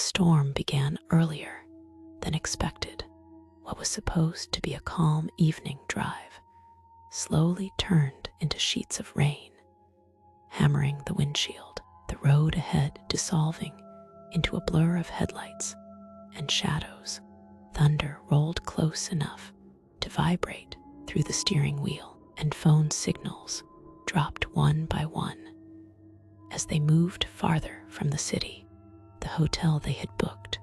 storm began earlier than expected. What was supposed to be a calm evening drive slowly turned into sheets of rain, hammering the windshield, the road ahead dissolving into a blur of headlights and shadows. Thunder rolled close enough to vibrate through the steering wheel, and phone signals dropped one by one. As they moved farther from the city, the hotel they had booked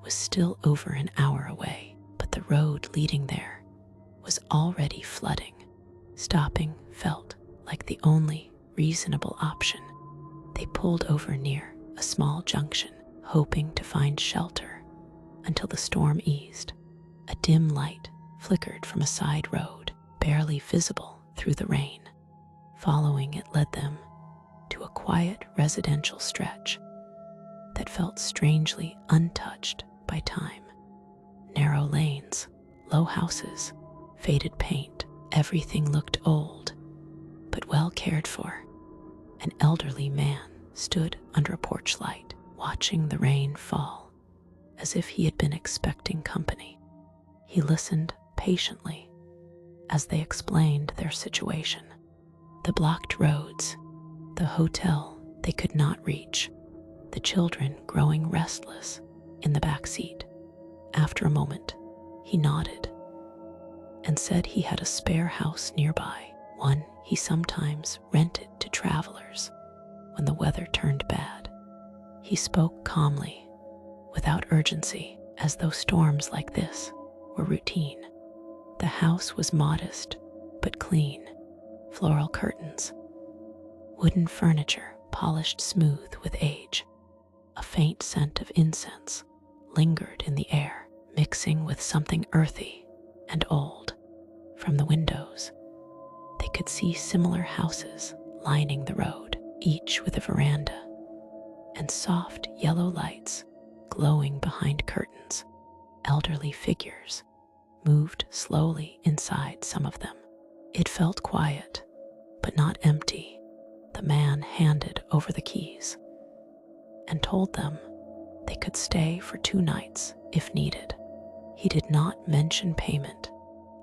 was still over an hour away, but the road leading there was already flooding. Stopping felt like the only reasonable option. They pulled over near a small junction, hoping to find shelter until the storm eased. A dim light flickered from a side road, barely visible through the rain. Following it led them to a quiet residential stretch that felt strangely untouched by time. Narrow lanes, low houses, faded paint, everything looked old, but well cared for. An elderly man stood under a porch light, watching the rain fall, as if he had been expecting company. He listened patiently as they explained their situation. The blocked roads, the hotel they could not reach, the children growing restless in the back seat. After a moment, he nodded and said he had a spare house nearby, one he sometimes rented to travelers when the weather turned bad. He spoke calmly, without urgency, as though storms like this were routine. The house was modest but clean. Floral curtains, wooden furniture polished smooth with age. A faint scent of incense lingered in the air, mixing with something earthy and old. From the windows, they could see similar houses lining the road, each with a veranda and soft yellow lights glowing behind curtains. Elderly figures moved slowly inside some of them. It felt quiet, but not empty. The man handed over the keys and told them they could stay for 2 nights if needed. He did not mention payment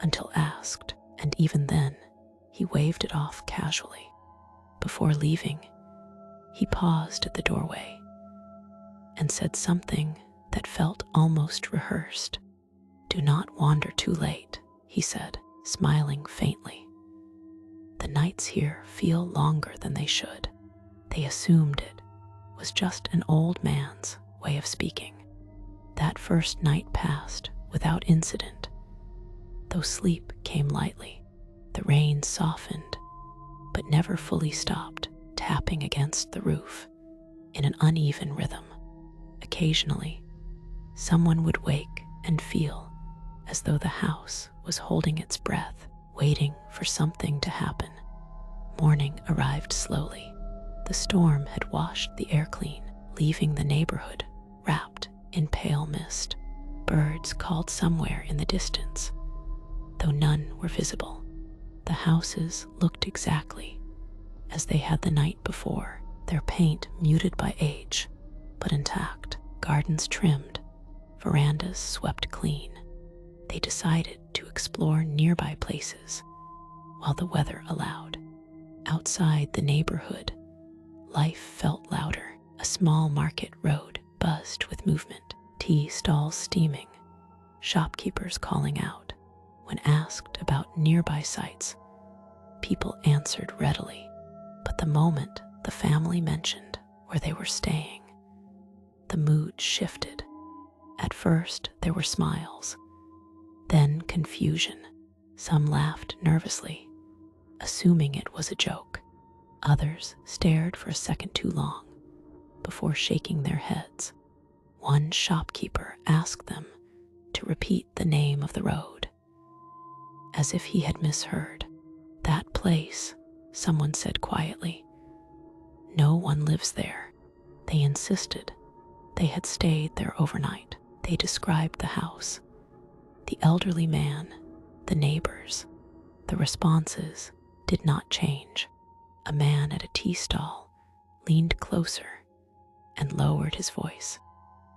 until asked, and even then, he waved it off casually. Before leaving, he paused at the doorway and said something that felt almost rehearsed. "Do not wander too late," he said, smiling faintly. "The nights here feel longer than they should." They assumed it was just an old man's way of speaking. That first night passed without incident, though sleep came lightly. The rain softened, but never fully stopped, tapping against the roof in an uneven rhythm. Occasionally, someone would wake and feel as though the house was holding its breath, waiting for something to happen. Morning arrived slowly. The storm had washed the air clean, leaving the neighborhood wrapped in pale mist. Birds called somewhere in the distance, though none were visible. The houses looked exactly as they had the night before, their paint muted by age, but intact. Gardens trimmed, verandas swept clean. They decided to explore nearby places while the weather allowed. Outside the neighborhood, life felt louder. A small market road buzzed with movement, tea stalls steaming, shopkeepers calling out. When asked about nearby sites, people answered readily, but the moment the family mentioned where they were staying, the mood shifted. At first, there were smiles, then confusion. Some laughed nervously, assuming it was a joke. Others stared for a second too long before shaking their heads. One shopkeeper asked them to repeat the name of the road, as if he had misheard. "That place," someone said quietly. "No one lives there." They insisted they had stayed there overnight. They described the house, the elderly man, the neighbors. The responses did not change. A man at a tea stall leaned closer and lowered his voice.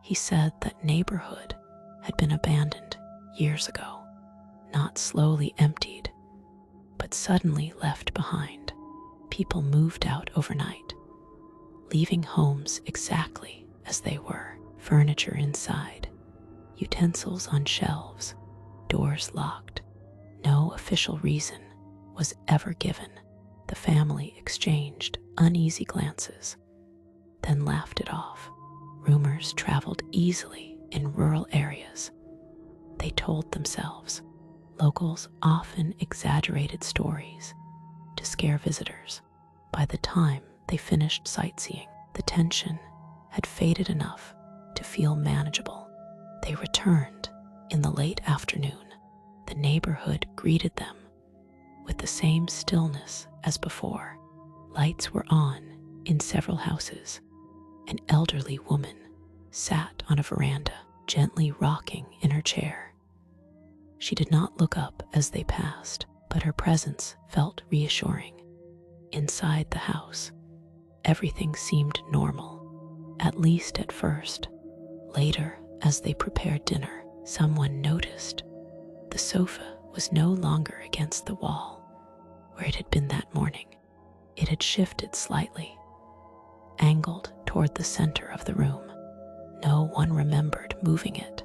He said that neighborhood had been abandoned years ago, not slowly emptied, but suddenly left behind. People moved out overnight, leaving homes exactly as they were. Furniture inside, utensils on shelves, doors locked. No official reason was ever given. The family exchanged uneasy glances, then laughed it off. Rumors traveled easily in rural areas. They told themselves. Locals often exaggerated stories to scare visitors. By the time they finished sightseeing, the tension had faded enough to feel manageable. They returned in the late afternoon. The neighborhood greeted them with the same stillness as before. Lights were on in several houses. An elderly woman sat on a veranda, gently rocking in her chair. She did not look up as they passed, but her presence felt reassuring. Inside the house, everything seemed normal, at least at first. Later, as they prepared dinner, someone noticed the sofa was no longer against the wall where it had been that morning. It had shifted slightly, angled toward the center of the room. No one remembered moving it.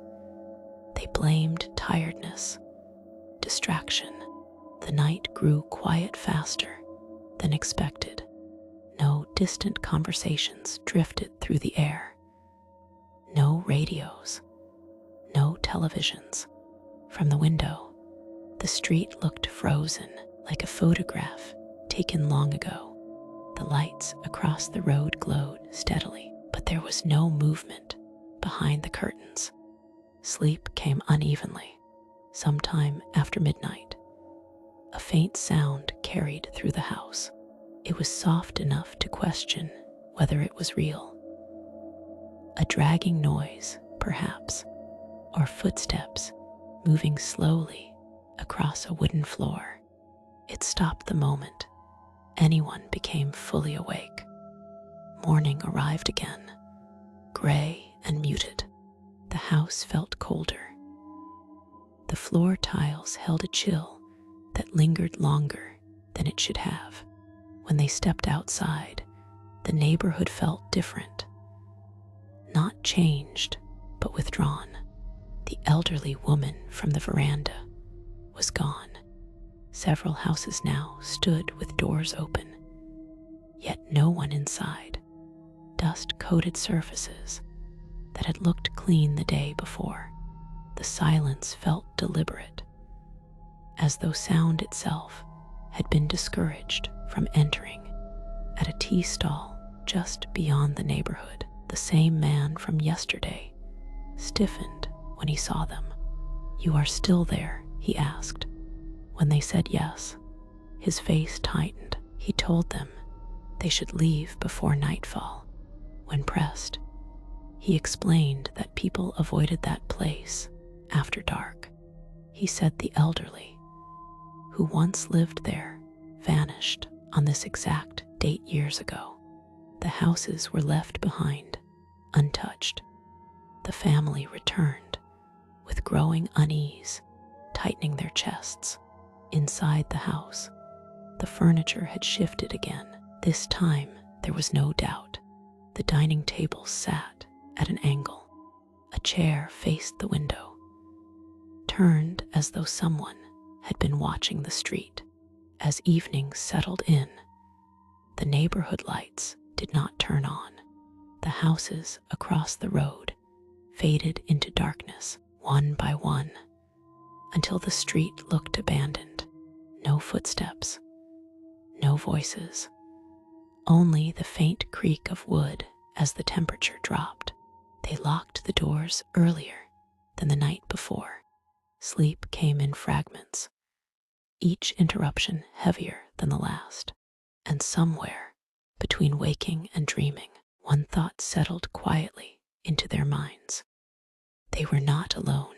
They blamed tiredness, distraction. The night grew quiet faster than expected. No distant conversations drifted through the air. No radios, no televisions. From the window, the street looked frozen, like a photograph taken long ago. The lights across the road glowed steadily, but there was no movement behind the curtains. Sleep came unevenly. Sometime after midnight, a faint sound carried through the house. It was soft enough to question whether it was real. A dragging noise, perhaps, or footsteps moving slowly across a wooden floor. It stopped the moment anyone became fully awake. Morning arrived again, gray and muted. The house felt colder. The floor tiles held a chill that lingered longer than it should have. When they stepped outside, the neighborhood felt different. Not changed, but withdrawn. The elderly woman from the veranda was gone. Several houses now stood with doors open, yet no one inside. Dust-coated surfaces that had looked clean the day before. The silence felt deliberate, as though sound itself had been discouraged from entering. At a tea stall just beyond the neighborhood, the same man from yesterday stiffened when he saw them. "You are still there?" he asked. When they said yes, his face tightened. He told them they should leave before nightfall. When pressed, he explained that people avoided that place after dark. He said the elderly, who once lived there, vanished on this exact date years ago. The houses were left behind, untouched. The family returned with growing unease, tightening their chests. Inside the house, the furniture had shifted again. This time, there was no doubt. The dining table sat at an angle. A chair faced the window, turned as though someone had been watching the street. As evening settled in, the neighborhood lights did not turn on. The houses across the road faded into darkness, one by one, until the street looked abandoned. No footsteps, no voices, only the faint creak of wood as the temperature dropped. They locked the doors earlier than the night before. Sleep came in fragments, each interruption heavier than the last. And somewhere, between waking and dreaming, one thought settled quietly into their minds. They were not alone.